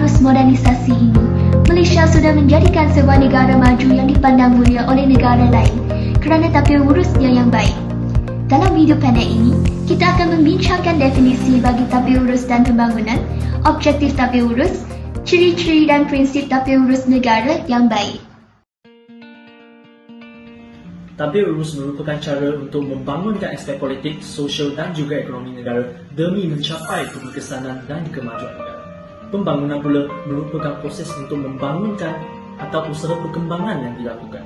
arus modernisasi ini, Malaysia sudah menjadikan sebuah negara maju yang dipandang mulia oleh negara lain kerana tata urusnya yang baik. Dalam video pendek ini, kita akan membincangkan definisi bagi tata urus dan pembangunan, objektif tata urus, ciri-ciri dan prinsip tata urus negara yang baik. Tata urus merupakan cara untuk membangunkan aspek politik, sosial dan juga ekonomi negara demi mencapai keberkesanan dan kemajuan negara. Pembangunan pula merupakan proses untuk membangunkan atau usaha perkembangan yang dilakukan.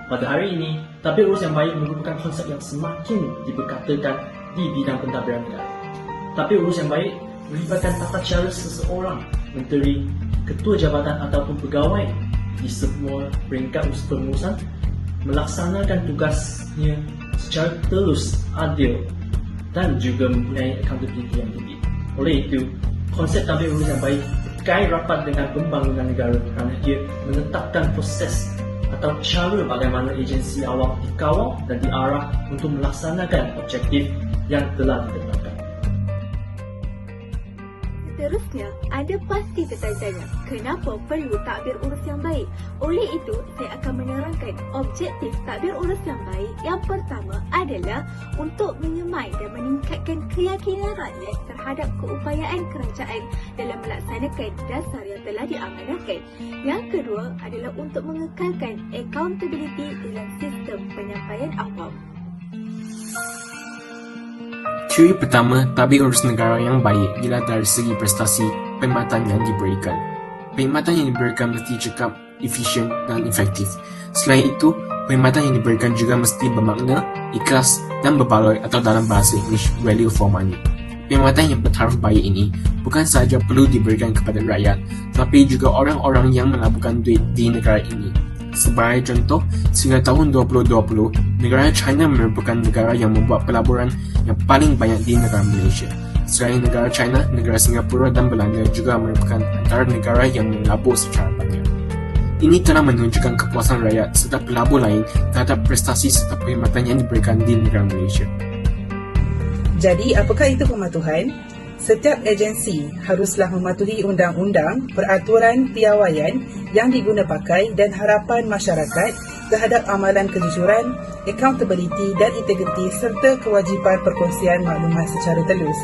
Pada hari ini, tata urus yang baik merupakan konsep yang semakin diperkatakan di bidang pentadbiran negara. Tata urus yang baik melibatkan tata cara seseorang, menteri, ketua jabatan ataupun pegawai di semua peringkat pengurusan melaksanakan tugasnya secara telus, adil dan juga mempunyai accountability yang tinggi. Oleh itu, konsep tata urus yang baik berkait rapat dengan pembangunan negara kerana ia menetapkan proses atau cara bagaimana agensi awam dikawal dan diarah untuk melaksanakan objektif yang telah ditetapkan. Seterusnya, anda pasti bertanya, kenapa perlu tadbir urus yang baik? Oleh itu, saya akan menerangkan objektif tadbir urus yang baik. Yang pertama adalah untuk menyemai dan meningkatkan keyakinan rakyat terhadap keupayaan kerajaan dalam melaksanakan dasar yang telah diamanahkan. Yang kedua adalah untuk mengekalkan accountability dalam sistem penyampaian awam. Ciri pertama, tadbir urus negara yang baik ialah dari segi prestasi perkhidmatan yang diberikan. Perkhidmatan yang diberikan mesti cekap, efisien dan efektif. Selain itu, perkhidmatan yang diberikan juga mesti bermakna, ikhlas dan berbaloi atau dalam bahasa Inggeris, value for money. Perkhidmatan yang bertaraf baik ini bukan sahaja perlu diberikan kepada rakyat, tapi juga orang-orang yang melabuhkan duit di negara ini. Sebagai contoh, sehingga tahun 2020, negara China merupakan negara yang membuat pelaburan yang paling banyak di negara Malaysia. Selain negara China, negara Singapura dan Belanda juga merupakan antara negara yang melabur secara banyak. Ini telah menunjukkan kepuasan rakyat serta pelabur lain terhadap prestasi serta perkhidmatan yang diberikan di negara Malaysia. Jadi, apakah itu pematuhan? Setiap agensi haruslah mematuhi undang-undang, peraturan piawaian yang diguna pakai dan harapan masyarakat terhadap amalan kejujuran, accountability dan integriti serta kewajipan perkongsian maklumat secara telus.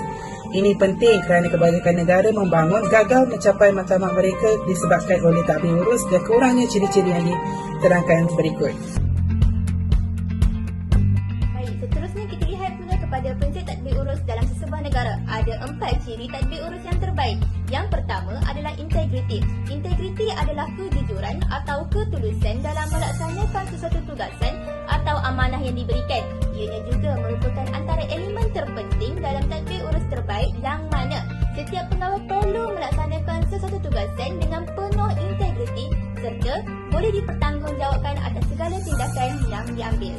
Ini penting kerana kebanyakan negara membangun gagal mencapai matlamat mereka disebabkan oleh tadbir urus dan kurangnya ciri-ciri yang diterangkan berikut. Baik, seterusnya kita lihat pula kepada prinsip tadbir urus dalam sesebuah negara. Ada 4 ciri tadbir urus yang terbaik. Yang pertama adalah integriti. Integriti adalah kejujuran atau ketulusan dalam melaksanakan sesuatu tugasan atau amanah yang diberikan. Ianya juga merupakan antara elemen terpenting dalam tadbir urus terbaik yang mana setiap pegawai perlu melaksanakan sesuatu tugasan dengan penuh integriti serta boleh dipertanggungjawabkan atas segala tindakan yang diambil.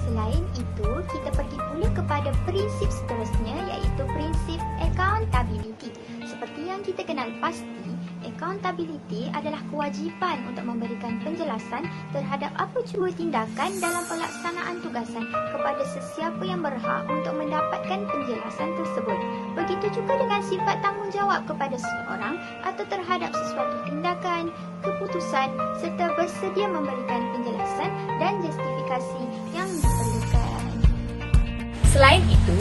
Selain itu, kita pergi pula kepada prinsip seterusnya iaitu prinsip accountability. Seperti yang kita kenal pasti, accountability adalah kewajipan untuk memberikan penjelasan terhadap apa jua tindakan dalam pelaksanaan tugasan kepada sesiapa yang berhak untuk mendapatkan penjelasan tersebut. Begitu juga dengan sifat tanggungjawab kepada seseorang atau terhadap sesuatu tindakan, keputusan serta bersedia memberikan penjelasan dan justifikasi yang diperlukan. Selain itu,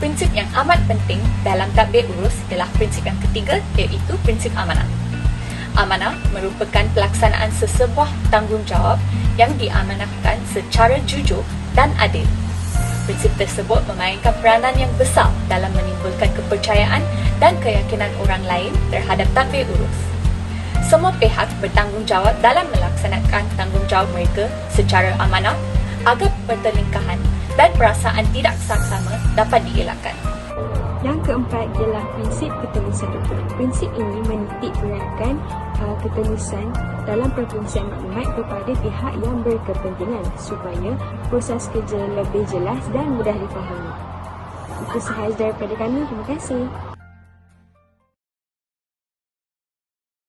prinsip yang amat penting dalam tadbir urus ialah prinsip yang ketiga iaitu prinsip amanah. Amanah merupakan pelaksanaan sesebuah tanggungjawab yang diamanahkan secara jujur dan adil. Prinsip tersebut memainkan peranan yang besar dalam menimbulkan kepercayaan dan keyakinan orang lain terhadap tadbir urus. Semua pihak bertanggungjawab dalam melaksanakan tanggungjawab mereka secara amanah agar pertelingkahan dan perasaan tidak saksama dapat dielakkan. Yang keempat ialah prinsip ketulusan. Prinsip ini menitik beratkan ketulusan dalam perkongsian maklumat kepada pihak yang berkepentingan supaya proses kerja lebih jelas dan mudah difahami. Itu sahaja daripada kami. Terima kasih.